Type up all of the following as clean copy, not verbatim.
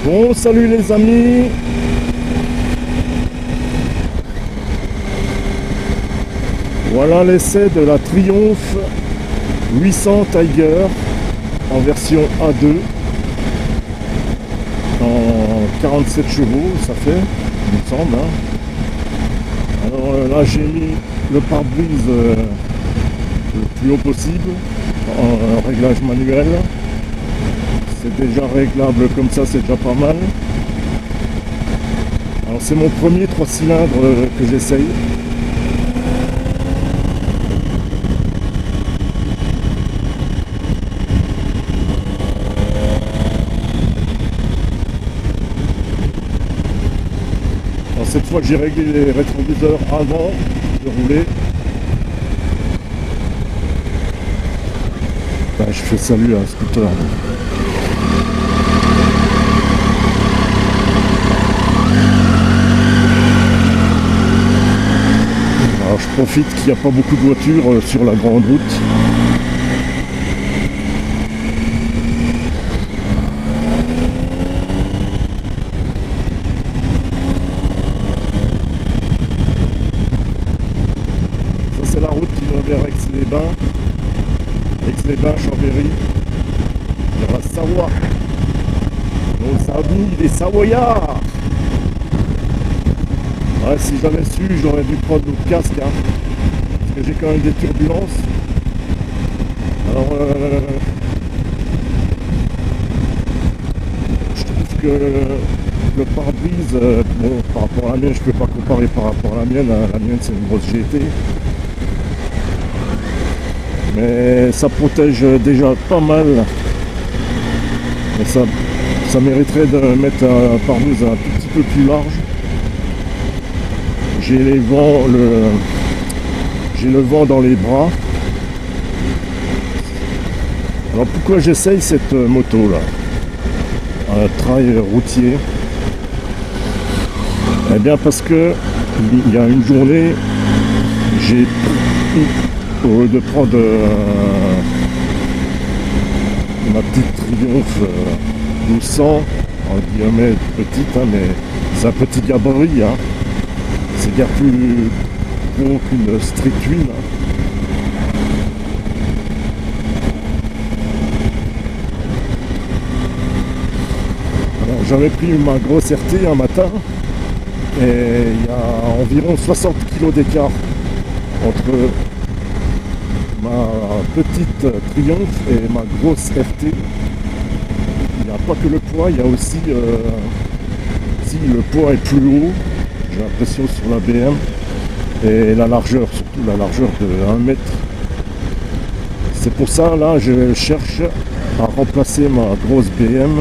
Bon, salut les amis. Voilà l'essai de la Triumph 800 Tiger en version A2 en 47 chevaux, ça fait, il me semble. Alors là, j'ai mis le pare-brise le plus haut possible en réglage manuel. C'est déjà réglable comme ça, c'est déjà pas mal. Alors c'est mon premier 3 cylindres que j'essaye. Alors cette fois j'ai réglé les rétroviseurs avant de rouler. Ben, je fais salut à un scooter. Alors je profite qu'il n'y a pas beaucoup de voitures sur la grande route. Ça c'est la route qui va vers Aix-les-Bains. Aix-les-Bains, Chambéry. Il y a la Savoie. Nos amis les Savoyards. Ouais, si j'avais su, j'aurais dû prendre notre casque, hein, parce que j'ai quand même des turbulences. Alors, je trouve que le pare-brise, bon, par rapport à la mienne, je peux pas comparer par rapport à la mienne. Hein, la mienne, c'est une grosse GT. Mais ça protège déjà pas mal. Mais ça mériterait de mettre un pare-brise un tout petit peu plus large. J'ai le vent dans les bras. Alors pourquoi j'essaye cette moto là, un trail routier? Eh bien parce que il y a une journée, j'ai pris, au lieu de prendre ma petite Triumph 1200, en guillemets petite, hein, mais c'est un petit gabarit, hein. C'est bien plus gros qu'une Street Twin. Alors j'avais pris ma grosse RT un matin et il y a environ 60 kg d'écart entre ma petite Triumph et ma grosse RT. Il n'y a pas que le poids, il y a aussi si le poids est plus haut, j'ai l'impression, sur la BM, et la largeur, surtout la largeur de 1 mètre. C'est pour ça, là, je cherche à remplacer ma grosse BM.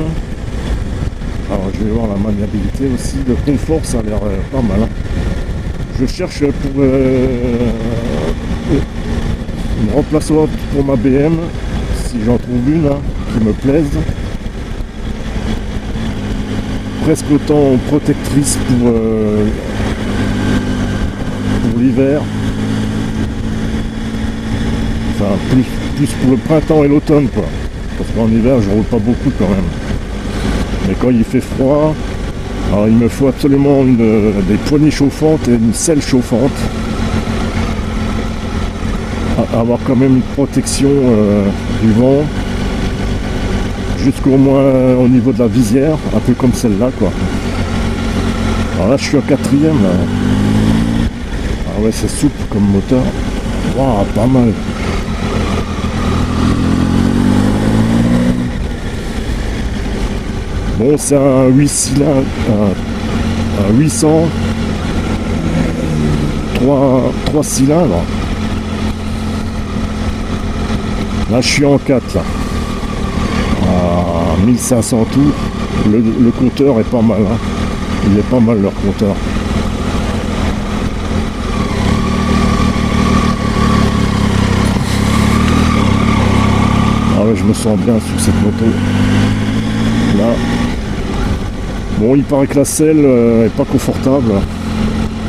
Alors, je vais voir la maniabilité aussi. Le confort, ça a l'air pas mal. Hein. Je cherche pour une remplaçante pour ma BM, si j'en trouve une, hein, qui me plaise. Presque autant protectrice pour l'hiver, enfin plus pour le printemps et l'automne, quoi, parce qu'en hiver je roule pas beaucoup quand même, mais quand il fait froid, alors il me faut absolument des poignées chauffantes et une selle chauffante, avoir quand même une protection du vent jusqu'au moins au niveau de la visière, un peu comme celle-là, quoi. Alors là je suis en 4ème là. Ah ouais, c'est souple comme moteur. Waouh, pas mal. Bon, c'est un 8 cylindres, un 800, 3 cylindres. Là, je suis en 4, là. À 1500 tours. Le compteur est pas mal, hein. Il est pas mal, leur compteur. Ah ouais, je me sens bien sur cette moto. Là. Bon, il paraît que la selle est pas confortable.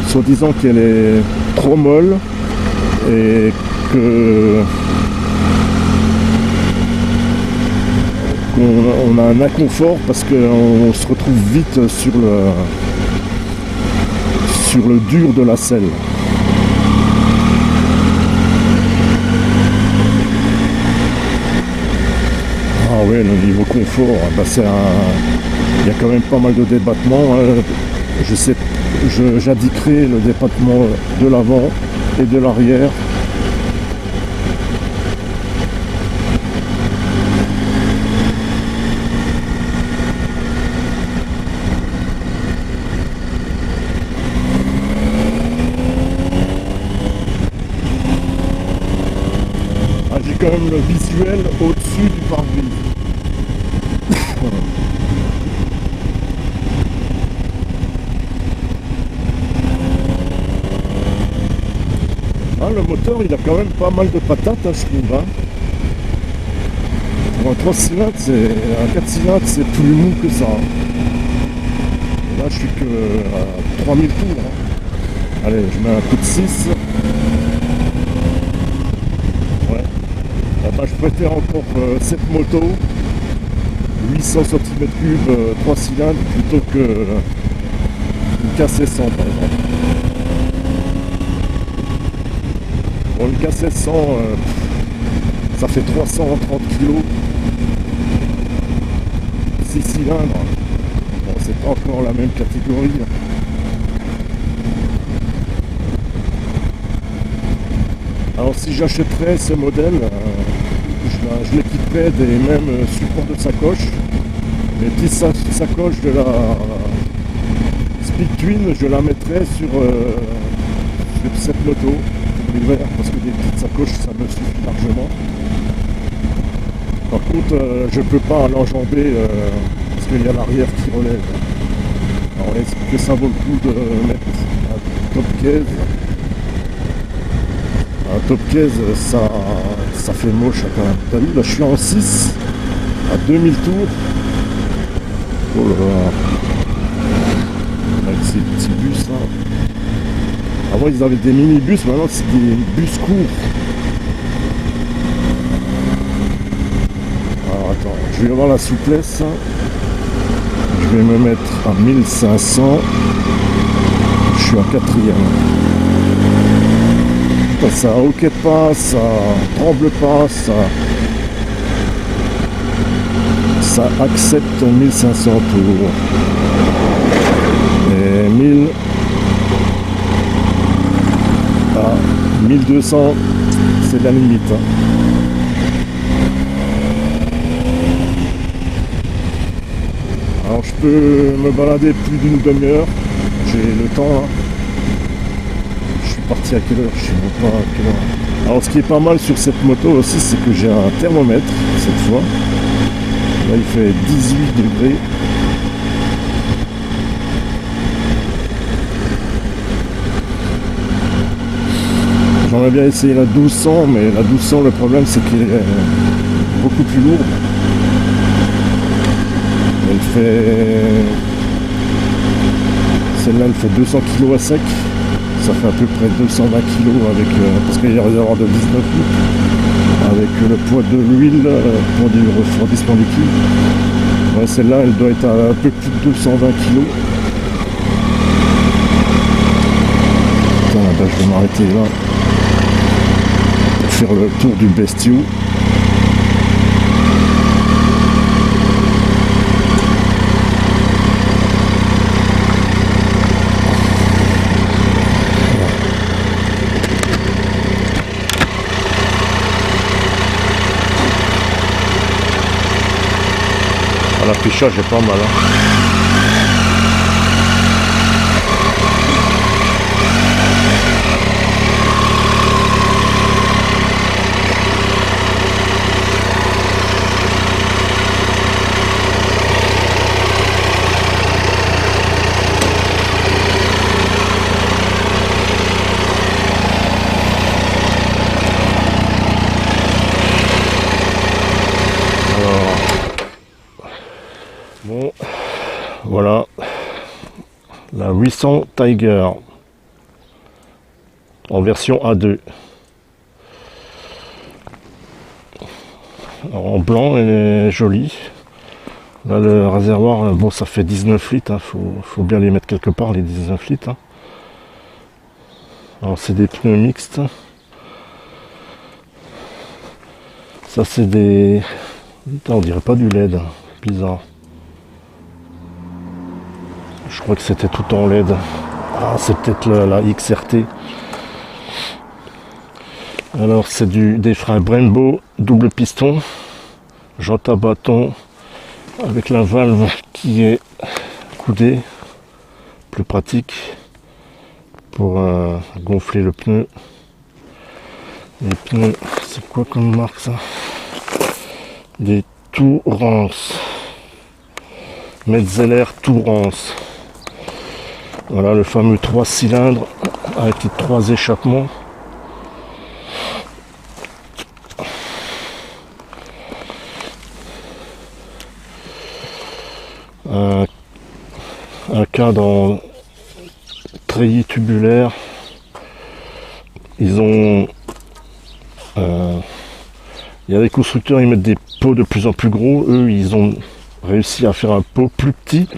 Soi-disant qu'elle est trop molle et que on a un inconfort parce qu'on se retrouve vite sur le dur de la selle. Ah ouais, le niveau confort, bah il y a quand même pas mal de débattements. J'indiquerai le débattement de l'avant et de l'arrière. J'ai quand même le visuel au-dessus du pare-brise. Le moteur il a quand même pas mal de patates, je trouve. Pour un 3 cylindres, un 4 cylindres c'est plus mou que ça. Là je suis que à 3000 tours. Allez, je mets un coup de 6. Ouais. Je préfère encore cette moto, 800 cm3 3 cylindres plutôt que une KC100 par exemple. Bon, une KC100 ça fait 330 kg, 6 cylindres. Bon, c'est pas encore la même catégorie. Alors si j'achèterais ce modèle, je l'équiperais des mêmes supports de sacoche. Les petites sacoches de la Speed Twin, je la mettrais sur cette moto pour l'hiver, parce que des petites sacoches ça me suffit largement. Par contre, je peux pas l'enjamber parce qu'il y a l'arrière qui relève. Alors est-ce que ça vaut le coup de mettre un top case? Un top case, ça fait moche quand même. T'as vu, là je suis en 6 à 2000 tours. Oh là là. Avec ces petits bus là. Avant ils avaient des minibus, maintenant c'est des bus courts. Alors attends, je vais avoir la souplesse. Je vais me mettre à 1500. Je suis en 4ème. Ça hoquette pas, ça tremble pas, ça accepte 1500 tours. Et 1000 à 1200, c'est la limite. Alors je peux me balader plus d'une demi-heure, j'ai le temps. Parti à quelle heure? Je sais même pas à quelle heure. Alors ce qui est pas mal sur cette moto aussi, c'est que j'ai un thermomètre cette fois. Là il fait 18 degrés. J'aimerais bien essayer la 1200, mais la 1200 le problème c'est qu'elle est beaucoup plus lourde. Elle fait... Celle-là elle fait 200 kg à sec. Ça fait à peu près 220 kg avec, parce qu'il y a un réservoir de 19 litres, avec le poids de l'huile pour du refroidissement liquide. Ouais, celle-là, elle doit être à un peu plus de 220 kg. Attends, là, je vais m'arrêter là pour faire le tour du bestiau. L'affichage est pas mal. Bon, voilà, la 800 Tiger en version A2. Alors, en blanc, elle est jolie. Là, le réservoir, bon, ça fait 19 litres, hein, faut bien les mettre quelque part, les 19 litres. Hein. Alors, c'est des pneus mixtes. Ça, c'est des... Putain, on dirait pas du LED, hein. Bizarre. Je crois que c'était tout en LED. Ah, c'est peut-être la XRT. Alors, c'est des freins Brembo, double piston, jante à bâton, avec la valve qui est coudée, plus pratique pour gonfler le pneu. Les pneus, c'est quoi comme marque ça? Des Tourance. Metzeler Tourance. Voilà le fameux 3 cylindres avec les 3 échappements. Un cadre en treillis tubulaire. Ils ont... il y a des constructeurs, ils mettent des pots de plus en plus gros. Eux, ils ont réussi à faire un pot plus petit.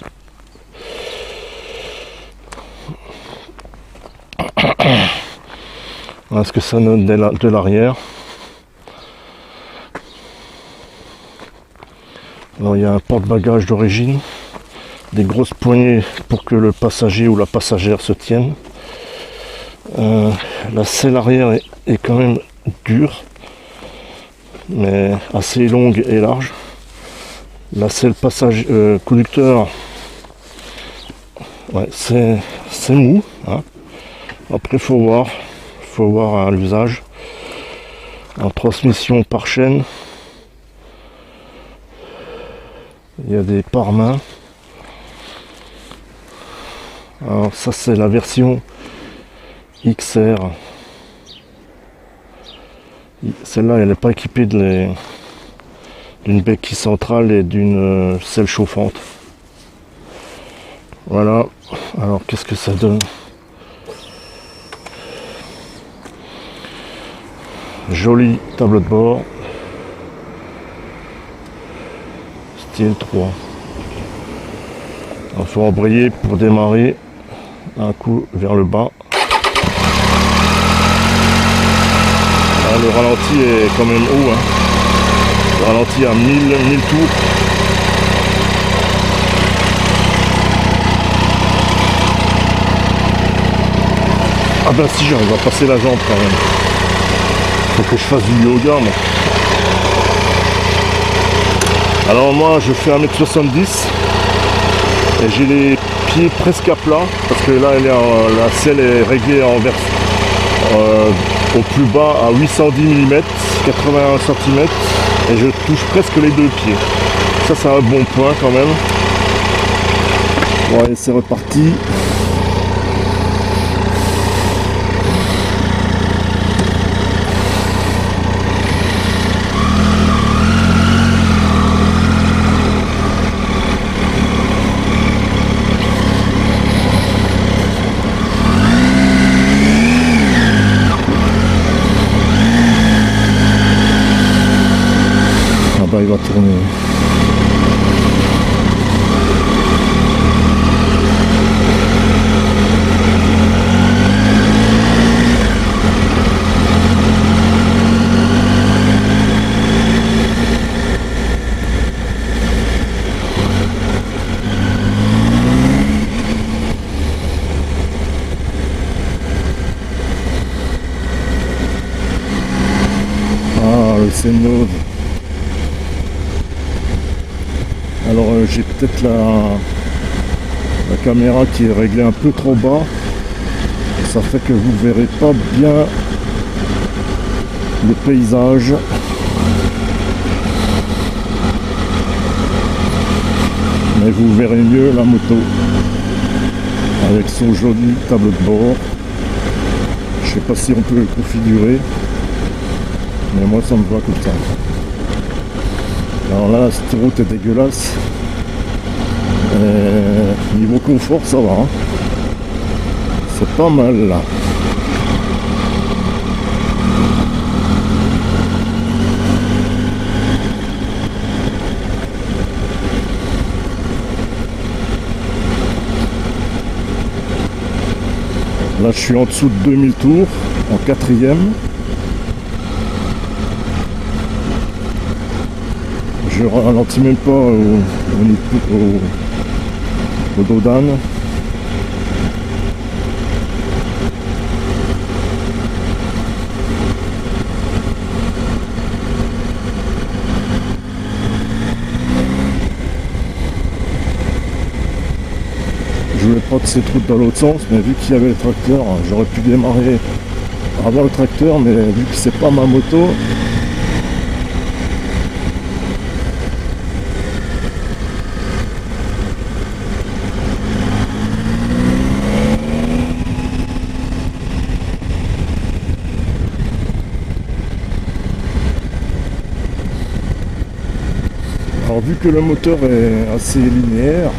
Voilà ce que ça donne de l'arrière. Alors il y a un porte-bagages d'origine, des grosses poignées pour que le passager ou la passagère se tienne. La selle arrière est quand même dure, mais assez longue et large. La selle conducteur, ouais, c'est mou. Hein. Après faut voir à l'usage. En transmission par chaîne, il y a des pare-mains. Alors ça c'est la version XR. Celle-là elle n'est pas équipée d'une béquille centrale et d'une selle chauffante. Voilà. Alors qu'est-ce que ça donne? Joli tableau de bord. Style 3. Il faut embrayer pour démarrer. Un coup vers le bas. Là, le ralenti est quand même haut. Hein. Le ralenti à 1000 tours. Ah ben si, j'arrive à passer la jambe quand même. Faut que je fasse du yoga moi. Alors moi je fais 1m70 et j'ai les pieds presque à plat parce que là la selle est réglée en au plus bas à 810 mm, 81 cm et je touche presque les deux pieds. Ça c'est un bon point quand même. Bon allez, c'est reparti. Il va tourner. Ah, le Senode. Alors j'ai peut-être la caméra qui est réglée un peu trop bas. Ça fait que vous ne verrez pas bien le paysage. Mais vous verrez mieux la moto avec son joli tableau de bord. Je sais pas si on peut le configurer, mais moi ça me va comme ça. Alors là, cette route est dégueulasse. Niveau confort, ça va. Hein. C'est pas mal là. Là je suis en dessous de 2000 tours, en quatrième. Je ralentis même pas au dos d'âne. Je voulais prendre cette route dans l'autre sens, mais vu qu'il y avait le tracteur, j'aurais pu démarrer avant le tracteur, mais vu que c'est pas ma moto, alors vu que le moteur est assez linéaire,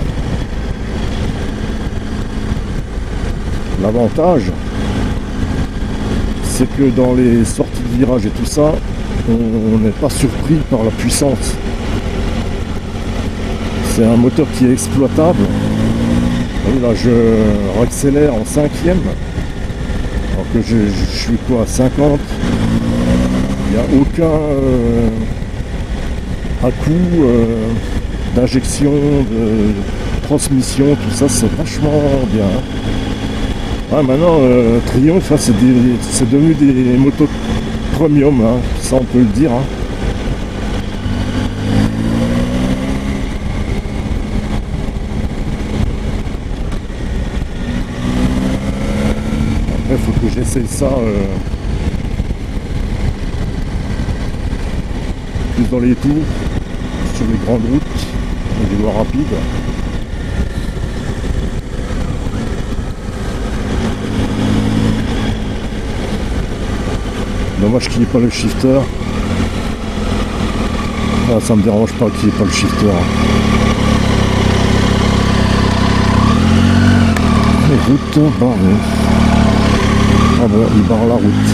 l'avantage c'est que dans les sorties de virage et tout ça, on n'est pas surpris par la puissance. C'est un moteur qui est exploitable. Et là je accélère en cinquième, alors que je suis quoi, à 50. Il n'y a aucun à-coup d'injection, de transmission, tout ça, c'est vachement bien. Ah, maintenant, Triumph, hein, c'est devenu des motos premium, hein, ça on peut le dire. Hein. Après, il faut que j'essaye ça plus dans les tours, sur les grandes routes, et des voies rapides. Dommage qu'il n'y ait pas le shifter. Ah, ça me dérange pas qu'il n'y ait pas le shifter. Les routes barrées. Ah bon, il barre la route.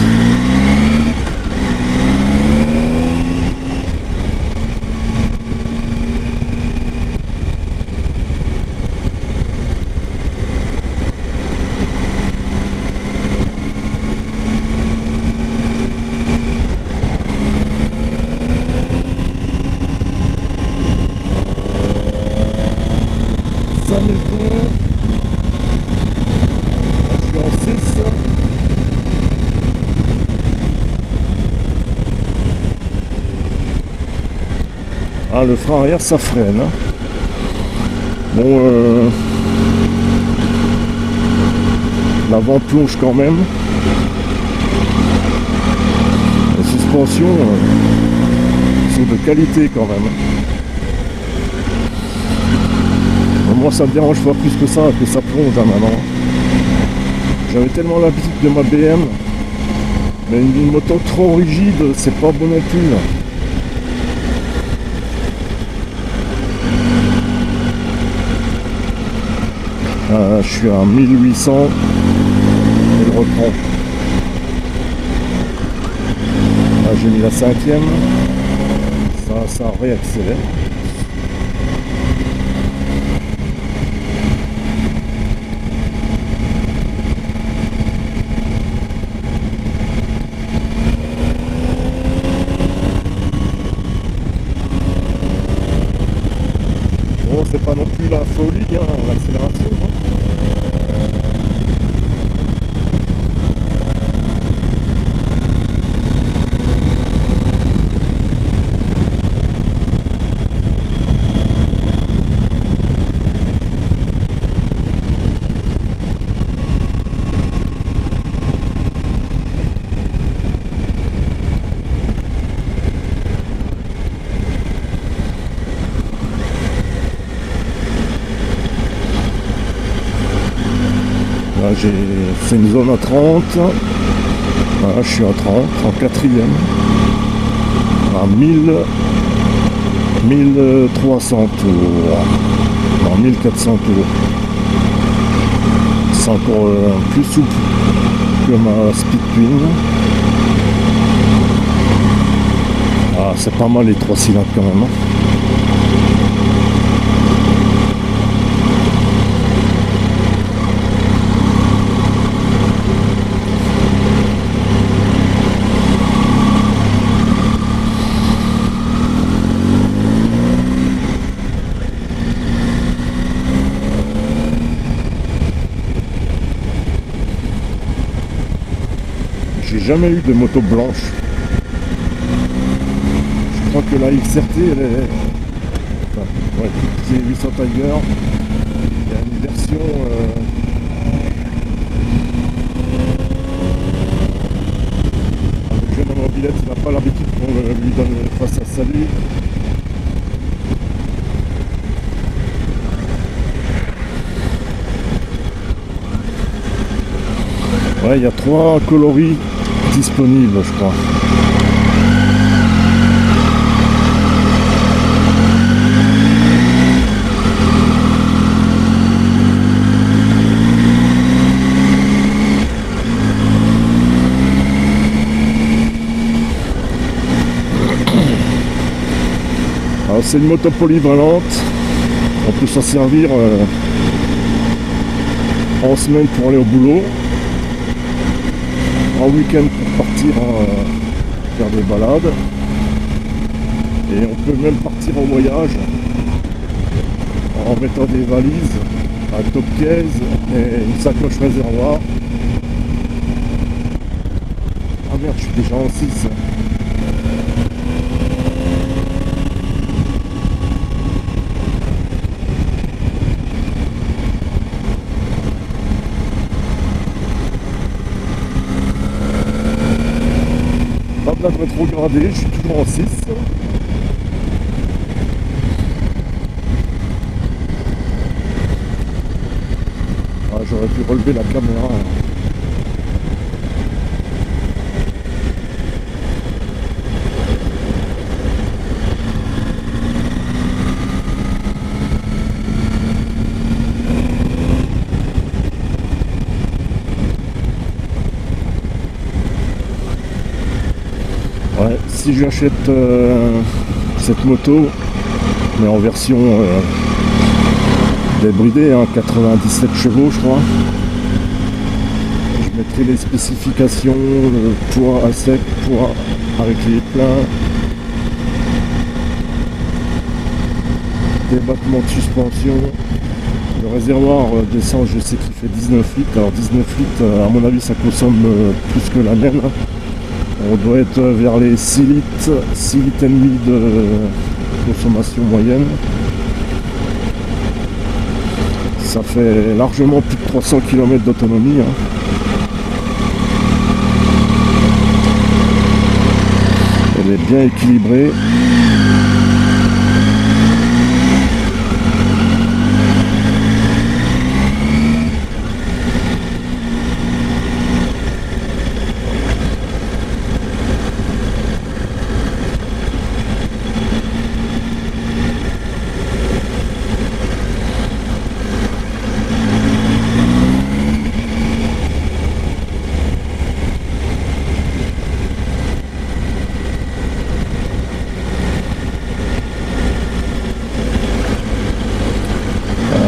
Ah, le frein arrière ça freine. Hein. Bon, l'avant plonge quand même. Les suspensions sont de qualité quand même. Bon, moi ça me dérange pas plus que ça plonge hein, maintenant. J'avais tellement l'habitude de ma BM, mais une moto trop rigide, c'est pas bon non plus. Je suis à 1800 et je reprends. Là j'ai mis la cinquième, ça réaccélère. Bon, c'est pas non plus la folie, hein, l'accélération. Hein. C'est une zone à 30. Voilà, je suis à 30, en quatrième. À 1300 tours. Non, 1400 tours. C'est encore plus souple que ma Speed Twin. Ah, c'est pas mal les 3 cylindres quand même. Hein. jamais eu de moto blanche. Je crois que la XRT, elle est... Enfin, ouais, c'est 800 Tiger. Il y a une version... avec jeune en mobilette, il n'a pas l'habitude qu'on lui donne face à salut. Ouais, il y a 3 coloris disponibles, je crois. Alors c'est une moto polyvalente. On peut s'en servir en semaine pour aller au boulot. En week-end pour partir faire des balades, et on peut même partir en voyage en mettant des valises, un top case et une sacoche réservoir. Ah merde, je suis déjà en 6. Pas besoin de rétrograder, je suis toujours en 6. Ah, j'aurais pu relever la caméra. Ouais, si j'achète cette moto, mais en version débridée, hein, 97 chevaux je crois, je mettrai les spécifications, le poids à sec, poids avec les pleins, des battements de suspension, le réservoir d'essence, je sais qu'il fait 19 litres, alors 19 litres à mon avis ça consomme plus que la mienne. On doit être vers les 6 litres, 6 litres et demi de consommation moyenne. Ça fait largement plus de 300 km d'autonomie. Hein. Elle est bien équilibrée.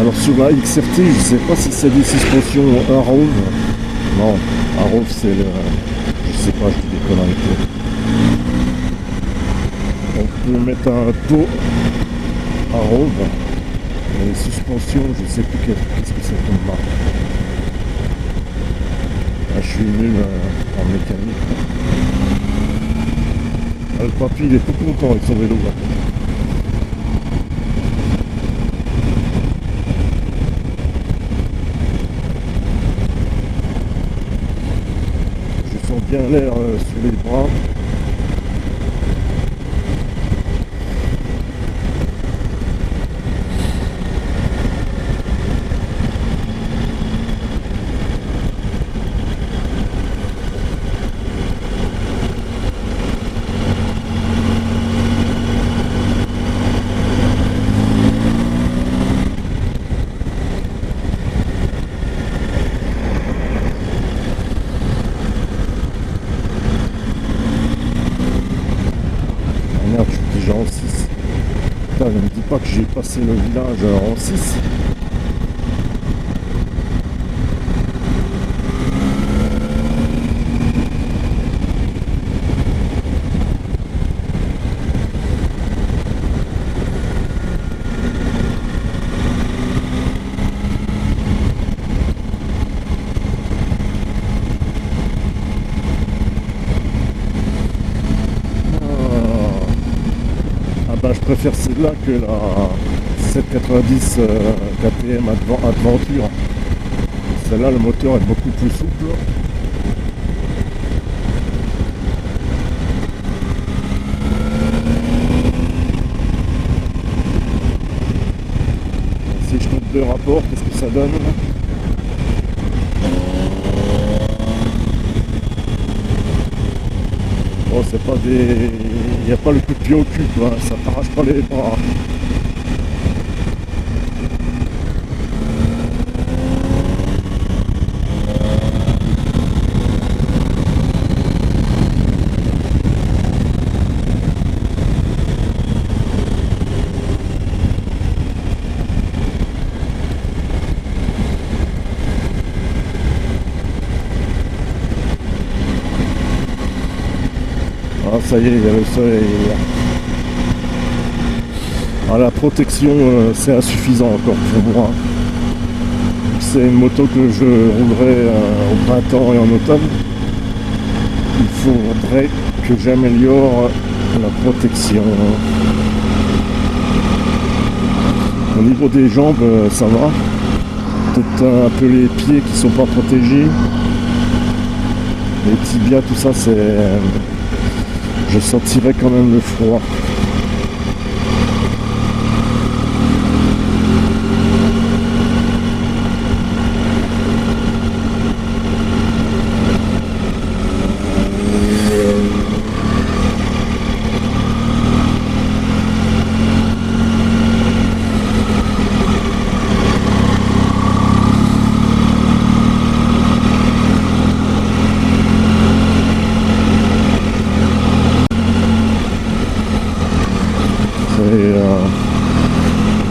Alors sur la XRT, je sais pas si c'est des suspensions Arrow. Non, Arrow c'est le... Je sais pas, je dis des conneries. On peut mettre un taux Arrow. Les suspensions, je sais plus qu'est-ce que c'est comme marque. Ah, je suis nul en mécanique. Ah, le papy il est tout content avec son vélo là. Bien l'air sur les bras. Merde, je suis déjà en 6. Putain, ne me dis pas que j'ai passé le village en 6. préfère celle-là que la 790 KTM Adventure. Celle-là, le moteur est beaucoup plus souple. Si je monte deux rapports, qu'est-ce que ça donne? Bon, c'est pas des... Il n'y a pas le coup de pied au cul, quoi. Ça t'arrache pas les bras. Ah, ça y est, il y a le soleil. Ah, la protection, c'est insuffisant encore pour moi. C'est une moto que je roulerai au printemps et en automne. Il faudrait que j'améliore la protection. Au niveau des jambes, ça va. Peut-être un peu les pieds qui sont pas protégés. Les tibias, tout ça, c'est... Je sentirais quand même le froid.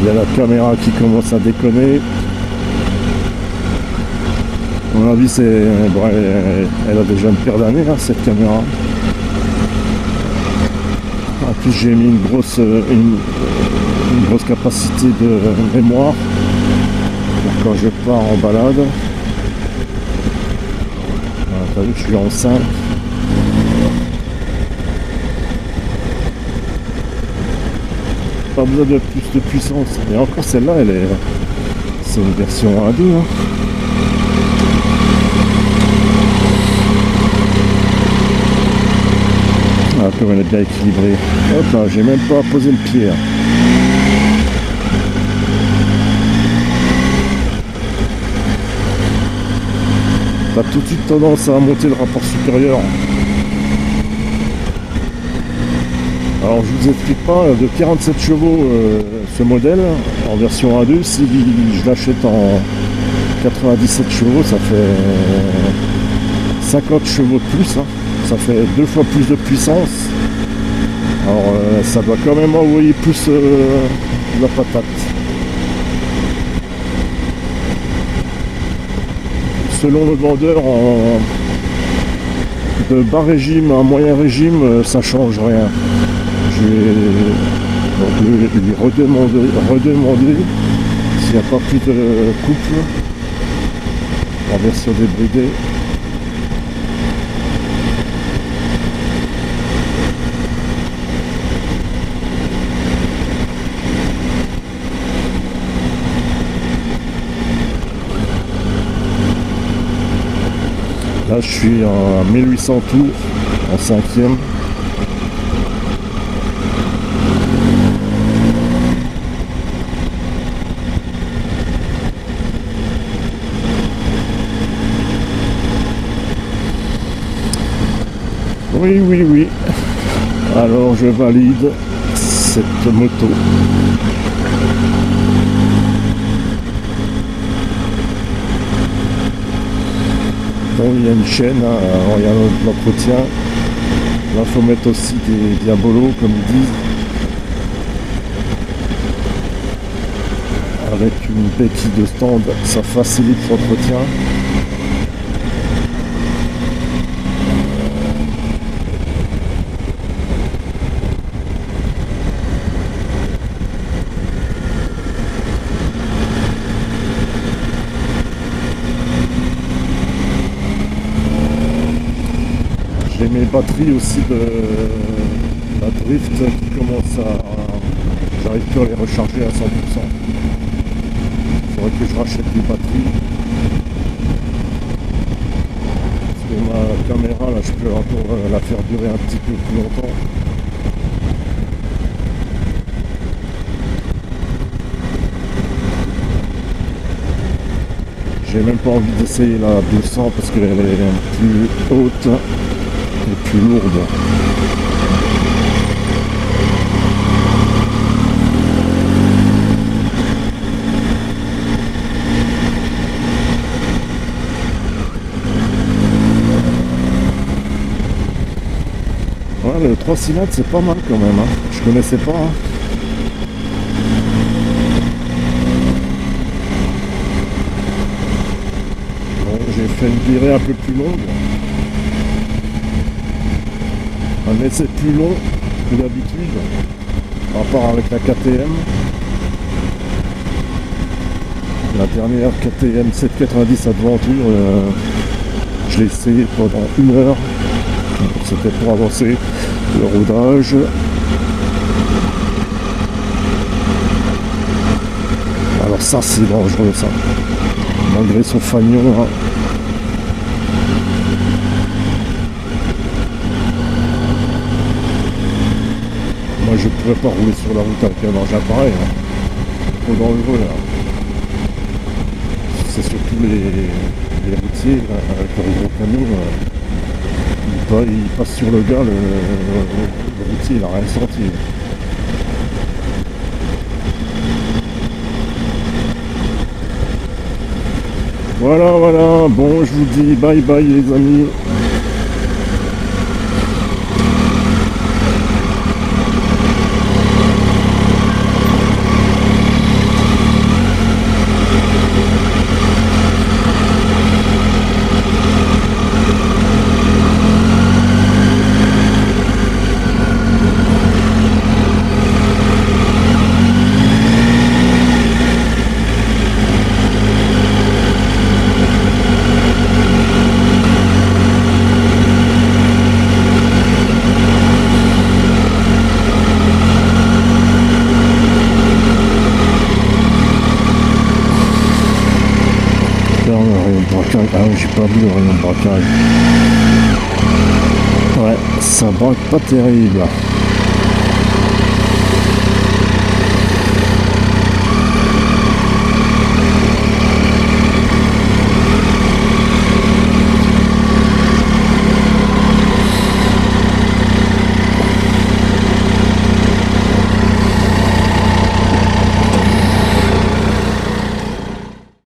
Il y a la caméra qui commence à déconner. À mon avis, c'est bon, elle a déjà une paire d'années, hein, cette caméra. En plus, j'ai mis une grosse capacité de mémoire pour quand je pars en balade. Voilà, t'as vu, je suis en 5. Pas besoin de plus de puissance. Et encore celle-là, c'est une version 1.2. Hein. Ah, comme elle est bien équilibrée. Hop là, j'ai même pas posé le pied. Hein. T'as tout de suite tendance à monter le rapport supérieur. Alors je vous explique pas, de 47 chevaux ce modèle en version 1.2, si je l'achète en 97 chevaux, ça fait 50 chevaux de plus, hein. Ça fait 2 fois plus de puissance. Alors ça doit quand même envoyer plus la patate. Selon le vendeur, de bas régime à moyen régime, ça change rien. Je vais donc lui redemander s'il n'y a pas plus de couple en version débridée. Là je suis à 1800 tours en 5e. Oui, oui, oui. Alors je valide cette moto. Bon, il y a une chaîne, hein. Alors, il y a l'entretien. Là, il faut mettre aussi des diabolos, comme ils disent. Avec une béquille de stand, ça facilite l'entretien. J'ai mes batteries aussi de la drift qui commencent J'arrive plus à les recharger à 100%. Il faudrait que je rachète des batteries. Parce que ma caméra, là, je peux encore la faire durer un petit peu plus longtemps. J'ai même pas envie d'essayer la 200 parce qu'elle est plus haute et plus lourde. Ouais, le 3 cylindres c'est pas mal quand même, hein. Je connaissais pas, hein. J'ai fait une virée un peu plus longue. Un essai plus long que d'habitude, par rapport avec la KTM. La dernière KTM 790 Adventure, je l'ai essayé pendant 1 heure. C'était pour avancer le rodage. Alors ça c'est dangereux ça. Malgré son fanion, hein. Moi je ne pourrais pas rouler sur la route avec un engin pareil, hein. Trop dangereux là. C'est surtout les routiers là, avec leur gros camion. Il passe sur le gars, le routier il a rien senti. Voilà, voilà, bon je vous dis bye bye les amis. Ah oui, j'ai pas vu le rayon de braquage. Ouais, ça braque pas terrible.